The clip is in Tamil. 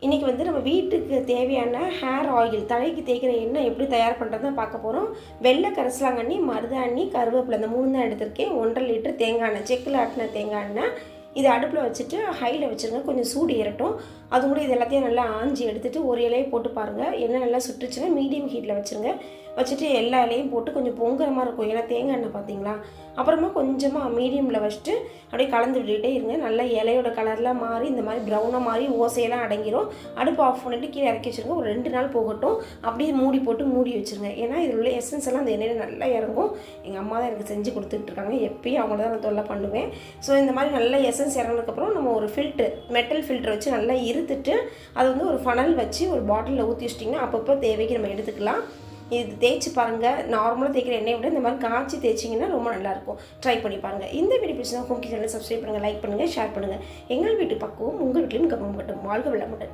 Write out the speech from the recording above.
இன்றைக்கி வந்து நம்ம வீட்டுக்கு தேவையான ஹேர் ஆயில், தலைக்கு தேய்க்கிற எண்ணெய் எப்படி தயார் பண்ணுறதுன்னு பார்க்க போகிறோம். வெள்ளை கரிசலாங்கண்ணி, மருதாணி, கருவேப்பிலை இந்த 3 தான் எடுத்திருக்கேன். 1,5 லிட்டர் தேங்காய் எண்ணெய், செக்கில் ஆட்டின தேங்காய் எண்ணெய். இதை அடுப்பில் வச்சுட்டு ஹையில் வச்சுருங்க. கொஞ்சம் சூடு ஏறட்டும். அது கூட இது எல்லாத்தையும் நல்லா ஆஞ்சி எடுத்துகிட்டு ஒரு இலையை போட்டு பாருங்கள். எண்ணெய் நல்லா சுட்டுச்சுன்னா மீடியம் ஹீட்டில் வச்சுருங்க. வச்சுட்டு எல்லா இலையும் போட்டு கொஞ்சம் பொங்குற மாதிரி இருக்கும். ஏன்னா தேங்காய் எண்ணெய் பார்த்தீங்களா. அப்புறமா கொஞ்சமாக மீடியமில் வச்சுட்டு அப்படியே கலந்து விட்டுக்கிட்டே இருங்க. நல்லா இலையோட கலர்லாம் மாறி இந்த மாதிரி ப்ரௌனாக மாறி ஓசையெல்லாம் அடங்கிடும். அடுப்பு ஆஃப் பண்ணிவிட்டு கீழே இறக்கி வச்சுருங்க. ஒரு 2 நாள் போகட்டும். அப்படியே மூடி போட்டு மூடி வச்சுருங்க. ஏன்னா இதில் உள்ள எசன்ஸ் எல்லாம் அந்த எண்ணெயில் நல்லா இறங்கும். எங்கள் அம்மா தான் எனக்கு செஞ்சு கொடுத்துட்ருக்காங்க. எப்பயும் அவங்கள தான் நான் தொல்லை பண்ணுவேன். ஸோ இந்த மாதிரி நல்லா எசன்ஸ் இறங்கினதுக்கப்புறம் நம்ம ஒரு மெட்டல் ஃபில்டர் வச்சு நல்லா இருத்துட்டு அதை வந்து ஒரு ஃபனல் வச்சு ஒரு பாட்டிலில் ஊற்றி வச்சிட்டிங்கன்னா அப்பப்போ தேவைக்கு நம்ம எடுத்துக்கலாம். இது தேய்ச்சி பாருங்கள். நார்மலாக தேய்க்கிற எண்ணெயை விட இந்த மாதிரி காய்ச்சி தேய்ச்சிங்கன்னா ரொம்ப நல்லாயிருக்கும். ட்ரை பண்ணி பாருங்கள். இந்த வீடியோ பிடிச்சா ஹோம் கிச்சனில் சப்ஸ்கிரைப் பண்ணுங்கள், லைக் பண்ணுங்கள், ஷேர் பண்ணுங்கள். எங்கள் வீட்டு பக்குவம் உங்கள் வீட்லையும் கவனம் கட்டும். வாழ்க வளமுடன்.